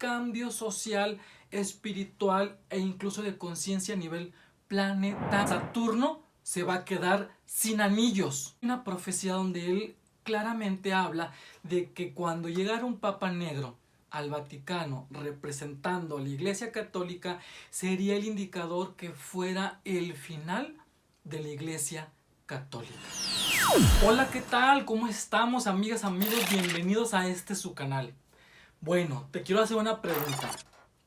cambio social, espiritual e incluso de conciencia a nivel planetario. Saturno se va a quedar sin anillos. Una profecía donde él claramente habla de que cuando llegara un Papa Negro al Vaticano representando a la Iglesia Católica, sería el indicador que fuera el final de la Iglesia Católica. Hola, ¿qué tal? ¿Cómo estamos, amigas, amigos? Bienvenidos a su canal. Bueno, te quiero hacer una pregunta.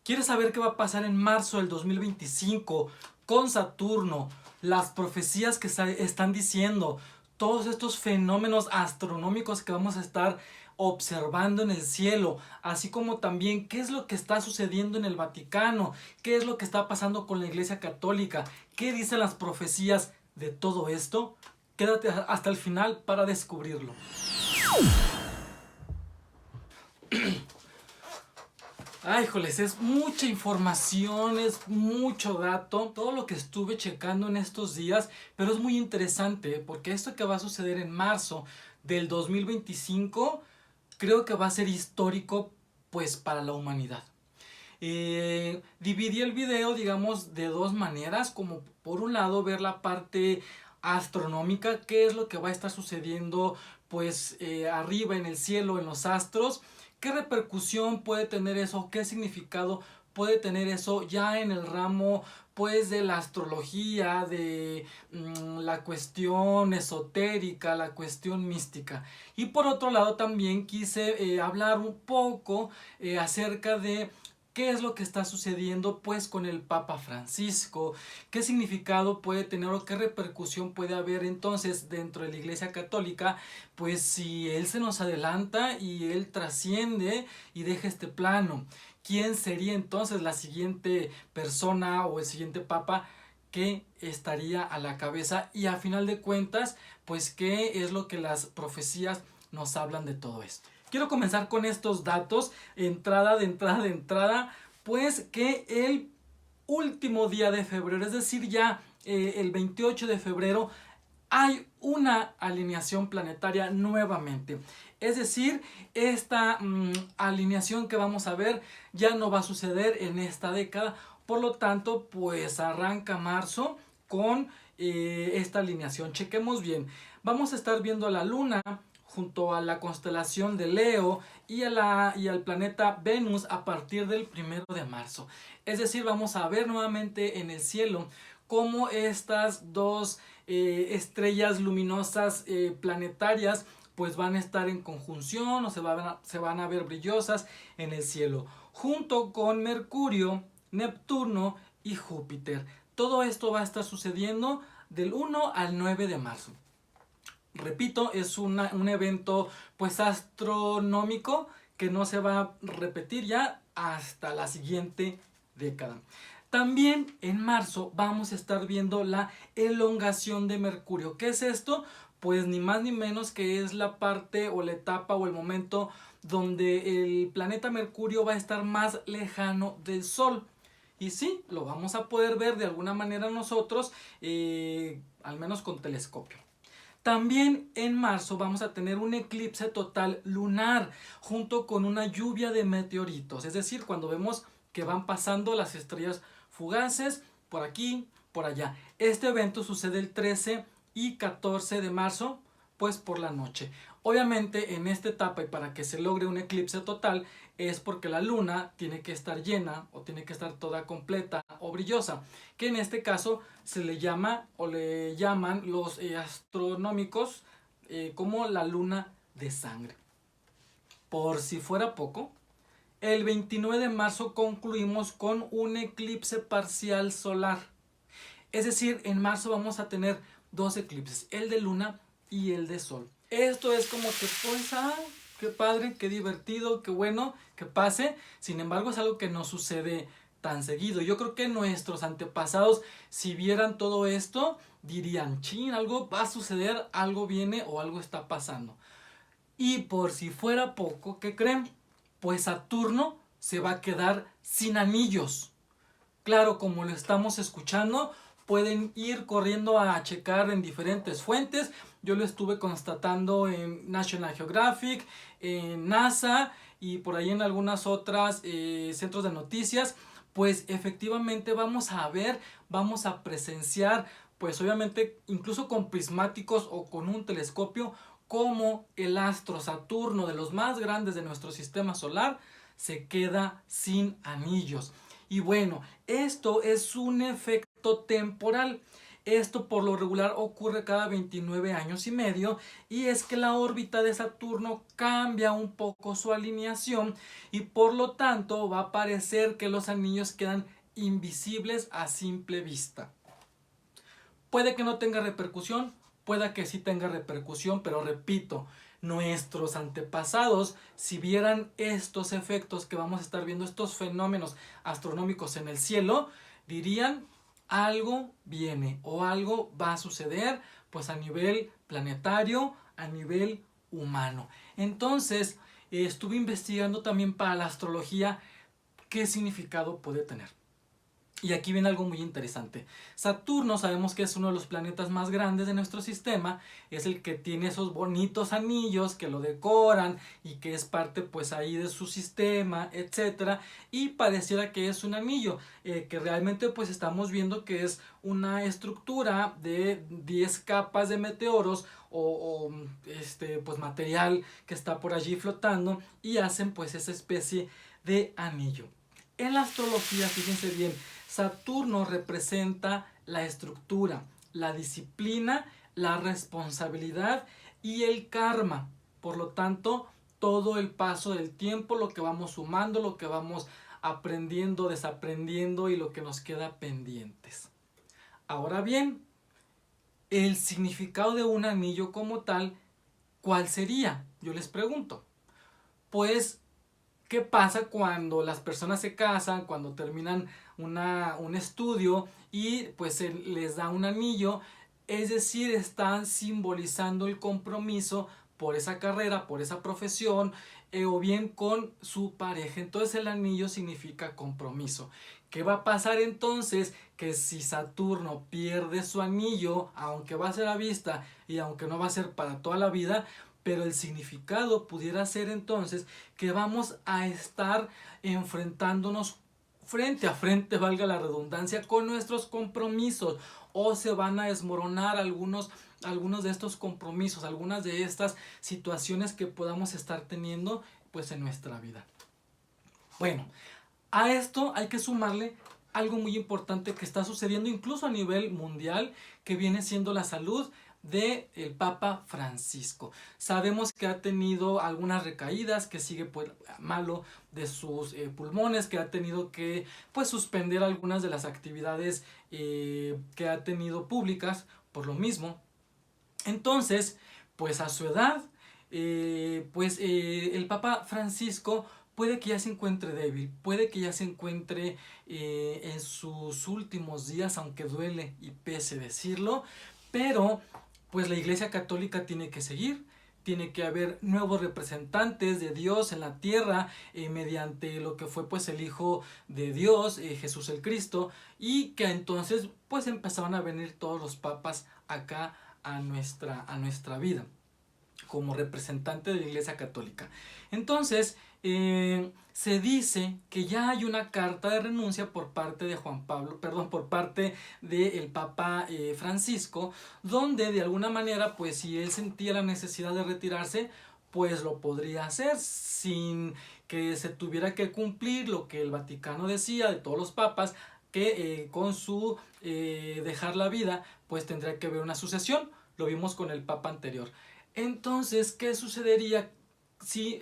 ¿Quieres saber qué va a pasar en marzo del 2025 con Saturno? Las profecías que están diciendo, todos estos fenómenos astronómicos que vamos a estar observando en el cielo, así como también qué es lo que está sucediendo en el Vaticano, qué es lo que está pasando con la Iglesia Católica, qué dicen las profecías de todo esto. Quédate hasta el final para descubrirlo. Ay, joles, es mucha información, es mucho dato, todo lo que estuve checando en estos días, pero es muy interesante porque esto que va a suceder en marzo del 2025 creo que va a ser histórico pues para la humanidad. Dividí el video, digamos, de dos maneras, como por un lado ver la parte astronómica, qué es lo que va a estar sucediendo pues arriba en el cielo, en los astros, qué repercusión puede tener eso, qué significado puede tener eso ya en el ramo pues de la astrología, de la cuestión esotérica, la cuestión mística. Y por otro lado también quise hablar un poco acerca de qué es lo que está sucediendo pues con el Papa Francisco, qué significado puede tener o qué repercusión puede haber entonces dentro de la Iglesia Católica, pues si él se nos adelanta y él trasciende y deja este plano. ¿Quién sería entonces la siguiente persona o el siguiente Papa que estaría a la cabeza? Y a final de cuentas, pues qué es lo que las profecías nos hablan de todo esto. Quiero comenzar con estos datos, entrada, pues que el último día de febrero, es decir, ya el 28 de febrero, hay una alineación planetaria nuevamente. Es decir, esta alineación que vamos a ver ya no va a suceder en esta década. Por lo tanto, pues arranca marzo con esta alineación. Chequemos bien. Vamos a estar viendo a la Luna junto a la constelación de Leo y al planeta Venus a partir del 1 de marzo. Es decir, vamos a ver nuevamente en el cielo cómo estas dos estrellas luminosas planetarias pues van a estar en conjunción o se van a ver brillosas en el cielo, junto con Mercurio, Neptuno y Júpiter. Todo esto va a estar sucediendo del 1 al 9 de marzo. Repito, es un evento pues astronómico que no se va a repetir ya hasta la siguiente década. También en marzo vamos a estar viendo la elongación de Mercurio. ¿Qué es esto? Pues ni más ni menos que es la parte o la etapa o el momento donde el planeta Mercurio va a estar más lejano del Sol. Y sí, lo vamos a poder ver de alguna manera nosotros, al menos con telescopio. También en marzo vamos a tener un eclipse total lunar junto con una lluvia de meteoritos. Es decir, cuando vemos que van pasando las estrellas fugaces por aquí, por allá. Este evento sucede el 13 y 14 de marzo, pues por la noche. Obviamente en esta etapa y para que se logre un eclipse total es porque la luna tiene que estar llena o tiene que estar toda completa o brillosa, que en este caso se le llama o le llaman los astronómicos como la luna de sangre. Por si fuera poco, el 29 de marzo concluimos con un eclipse parcial solar. Es decir, en marzo vamos a tener dos eclipses, el de luna y el de sol. Esto es como que pues, qué padre, qué divertido, qué bueno que pase. Sin embargo, es algo que no sucede tan seguido. Yo creo que nuestros antepasados, si vieran todo esto, dirían, chin, algo va a suceder, algo viene o algo está pasando. Y por si fuera poco, ¿qué creen? Pues Saturno se va a quedar sin anillos. Claro, como lo estamos escuchando, pueden ir corriendo a checar en diferentes fuentes. Yo lo estuve constatando en National Geographic, en NASA y por ahí en algunas otras centros de noticias. Pues efectivamente vamos a ver, vamos a presenciar, pues obviamente incluso con prismáticos o con un telescopio, cómo el astro Saturno, de los más grandes de nuestro sistema solar, se queda sin anillos. Y bueno, esto es un efecto temporal. Esto por lo regular ocurre cada 29 años y medio, y es que la órbita de Saturno cambia un poco su alineación y por lo tanto va a parecer que los anillos quedan invisibles a simple vista. Puede que no tenga repercusión, pueda que sí tenga repercusión, pero repito, nuestros antepasados, si vieran estos efectos que vamos a estar viendo, estos fenómenos astronómicos en el cielo, dirían algo viene o algo va a suceder, pues a nivel planetario, a nivel humano. Entonces, estuve investigando también para la astrología qué significado puede tener. Y aquí viene algo muy interesante. Saturno sabemos que es uno de los planetas más grandes de nuestro sistema, es el que tiene esos bonitos anillos que lo decoran y que es parte pues ahí de su sistema, etcétera, y pareciera que es un anillo, que realmente pues estamos viendo que es una estructura de 10 capas de meteoros o pues material que está por allí flotando y hacen pues esa especie de anillo. En la astrología, fíjense bien, Saturno representa la estructura, la disciplina, la responsabilidad y el karma. Por lo tanto, todo el paso del tiempo, lo que vamos sumando, lo que vamos aprendiendo, desaprendiendo y lo que nos queda pendientes. Ahora bien, el significado de un anillo como tal, ¿cuál sería? Yo les pregunto. Pues ¿qué pasa cuando las personas se casan, cuando terminan un estudio y pues se les da un anillo? Es decir, están simbolizando el compromiso por esa carrera, por esa profesión, o bien con su pareja. Entonces el anillo significa compromiso. ¿Qué va a pasar entonces? Que si Saturno pierde su anillo, aunque va a ser a vista y aunque no va a ser para toda la vida, pero el significado pudiera ser entonces que vamos a estar enfrentándonos frente a frente, valga la redundancia, con nuestros compromisos, o se van a desmoronar algunos de estos compromisos, algunas de estas situaciones que podamos estar teniendo pues en nuestra vida. Bueno, a esto hay que sumarle algo muy importante que está sucediendo incluso a nivel mundial, que viene siendo la salud del Papa Francisco. Sabemos que ha tenido algunas recaídas, que sigue pues malo de sus pulmones, que ha tenido que pues suspender algunas de las actividades que ha tenido públicas por lo mismo. Entonces, pues a su edad, el Papa Francisco puede que ya se encuentre débil, puede que ya se encuentre en sus últimos días, aunque duele y pese decirlo, pero pues la Iglesia Católica tiene que seguir, tiene que haber nuevos representantes de Dios en la tierra mediante lo que fue pues el Hijo de Dios, Jesús el Cristo, y que entonces pues empezaban a venir todos los papas acá a nuestra vida como representante de la Iglesia Católica. Entonces, se dice que ya hay una carta de renuncia por parte de por parte del Papa Francisco, donde de alguna manera, pues si él sentía la necesidad de retirarse, pues lo podría hacer sin que se tuviera que cumplir lo que el Vaticano decía de todos los papas, que con su dejar la vida, pues tendría que haber una sucesión. Lo vimos con el Papa anterior. Entonces, ¿qué sucedería si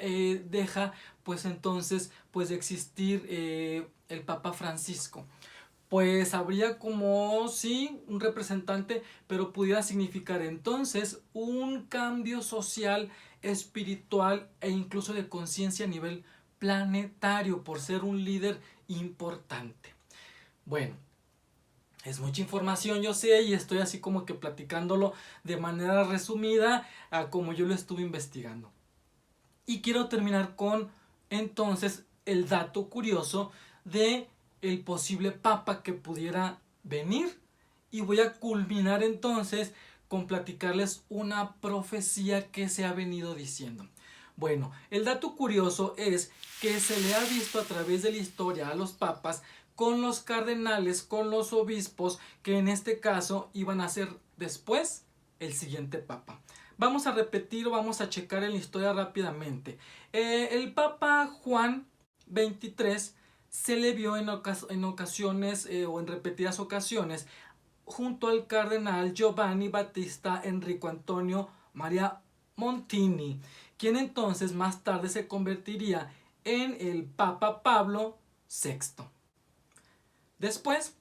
deja pues entonces pues de existir el Papa Francisco? Pues habría como sí un representante, pero pudiera significar entonces un cambio social, espiritual e incluso de conciencia a nivel planetario por ser un líder importante. Bueno, es mucha información, yo sé, y estoy así como que platicándolo de manera resumida a como yo lo estuve investigando. Y quiero terminar con entonces el dato curioso de el posible papa que pudiera venir y voy a culminar entonces con platicarles una profecía que se ha venido diciendo. Bueno, el dato curioso es que se le ha visto a través de la historia a los papas con los cardenales, con los obispos, que en este caso iban a ser después el siguiente papa. Vamos a repetir, vamos a checar en la historia rápidamente. El papa Juan 23 se le vio en ocasiones o en repetidas ocasiones junto al cardenal Giovanni Battista Enrico Antonio Maria Montini, quien entonces más tarde se convertiría en el Papa Pablo VI. Después,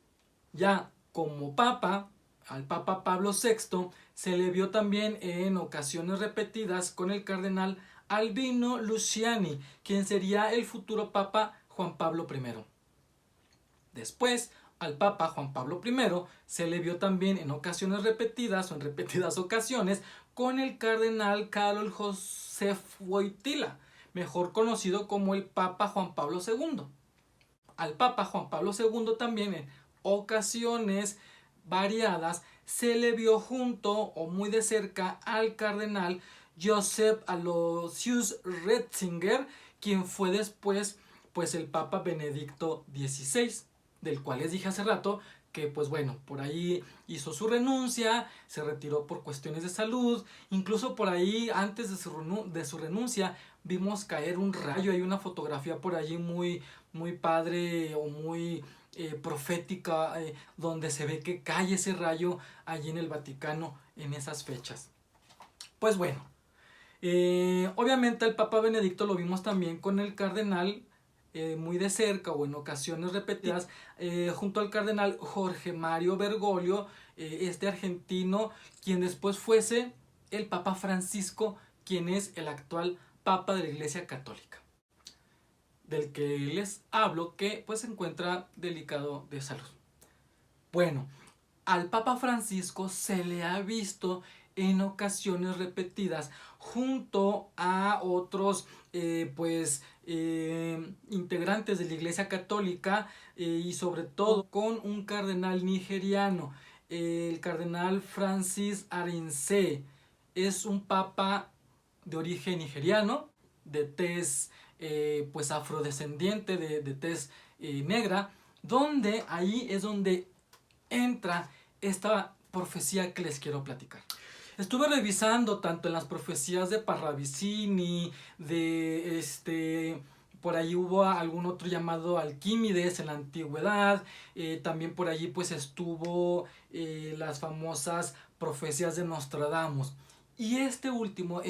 ya como papa, al Papa Pablo VI se le vio también en ocasiones repetidas con el cardenal Albino Luciani, quien sería el futuro Papa Juan Pablo I. Después, al Papa Juan Pablo I se le vio también en ocasiones repetidas o en repetidas ocasiones con el cardenal Karol Józef Wojtyła, mejor conocido como el Papa Juan Pablo II. Al Papa Juan Pablo II también en ocasiones variadas se le vio junto o muy de cerca al cardenal Joseph Aloysius Ratzinger, quien fue después pues el Papa Benedicto XVI, del cual les dije hace rato que pues bueno, por ahí hizo su renuncia, se retiró por cuestiones de salud, incluso por ahí antes de su renuncia vimos caer un rayo, hay una fotografía por allí muy padre o muy profética, donde se ve que cae ese rayo allí en el Vaticano en esas fechas. Pues bueno, obviamente el Papa Benedicto lo vimos también con el cardenal muy de cerca o en ocasiones repetidas, junto al cardenal Jorge Mario Bergoglio, este argentino, quien después fuese el Papa Francisco, quien es el actual Papa de la Iglesia Católica, del que les hablo, que pues se encuentra delicado de salud. Bueno, al Papa Francisco se le ha visto en ocasiones repetidas junto a otros integrantes de la Iglesia Católica, y sobre todo con un cardenal nigeriano, el cardenal Francis Arinze. Es un papa de origen nigeriano, de tez pues afrodescendiente, de tez negra, donde ahí es donde entra esta profecía que les quiero platicar. Estuve revisando tanto en las profecías de Parravicini, por ahí hubo algún otro llamado Alquímedes en la antigüedad, también por allí pues estuvo las famosas profecías de Nostradamus. Y este último,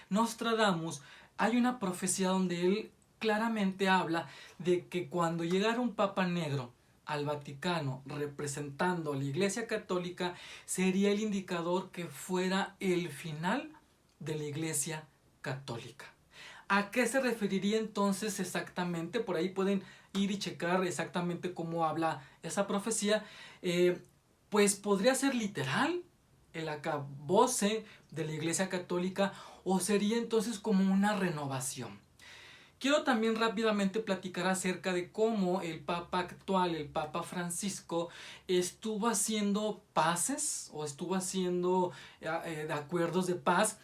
Nostradamus, hay una profecía donde él claramente habla de que cuando llegara un papa negro al Vaticano representando a la Iglesia Católica, sería el indicador que fuera el final de la Iglesia Católica. ¿A qué se referiría entonces exactamente? Por ahí pueden ir y checar exactamente cómo habla esa profecía. Pues podría ser literal el acabose de la Iglesia Católica, o sería entonces como una renovación. Quiero también rápidamente platicar acerca de cómo el Papa actual, el Papa Francisco, estuvo haciendo paces o estuvo haciendo acuerdos de paz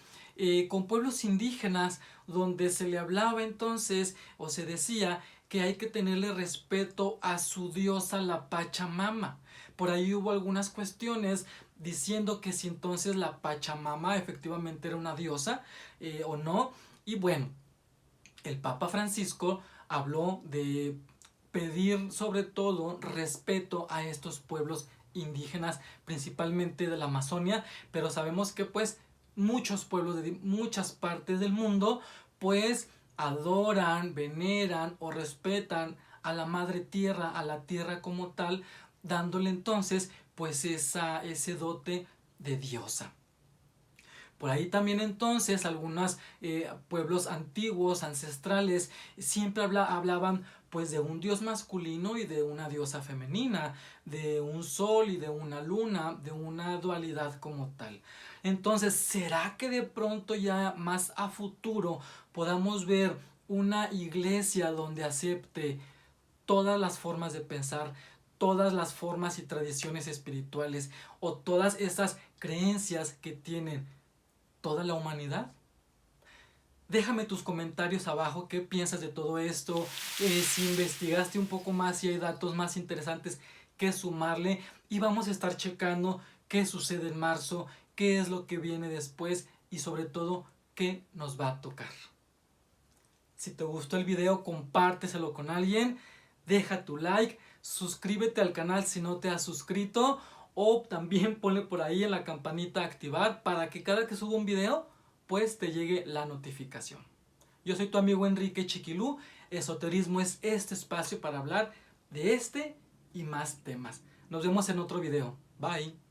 con pueblos indígenas, donde se le hablaba entonces o se decía que hay que tenerle respeto a su diosa la Pachamama. Por ahí hubo algunas cuestiones diciendo que si entonces la Pachamama efectivamente era una diosa o no. Y bueno, el Papa Francisco habló de pedir sobre todo respeto a estos pueblos indígenas, principalmente de la Amazonia, pero sabemos que pues muchos pueblos de muchas partes del mundo pues adoran, veneran o respetan a la madre tierra, a la tierra como tal, dándole entonces pues ese dote de diosa. Por ahí también entonces algunos pueblos antiguos, ancestrales, siempre hablaban pues de un dios masculino y de una diosa femenina, de un sol y de una luna, de una dualidad como tal. Entonces, ¿será que de pronto ya más a futuro podamos ver una iglesia donde acepte todas las formas de pensar, todas las formas y tradiciones espirituales o todas esas creencias que tienen toda la humanidad? Déjame tus comentarios abajo, qué piensas de todo esto, si investigaste un poco más, si hay datos más interesantes que sumarle, y vamos a estar checando qué sucede en marzo, qué es lo que viene después y sobre todo qué nos va a tocar. Si te gustó el video, compárteselo con alguien, deja tu like, suscríbete al canal si no te has suscrito, o también ponle por ahí en la campanita a activar para que cada que suba un video pues te llegue la notificación. Yo soy tu amigo Enrique Chiquilú. Esoterismo es este espacio para hablar de este y más temas. Nos vemos en otro video. Bye.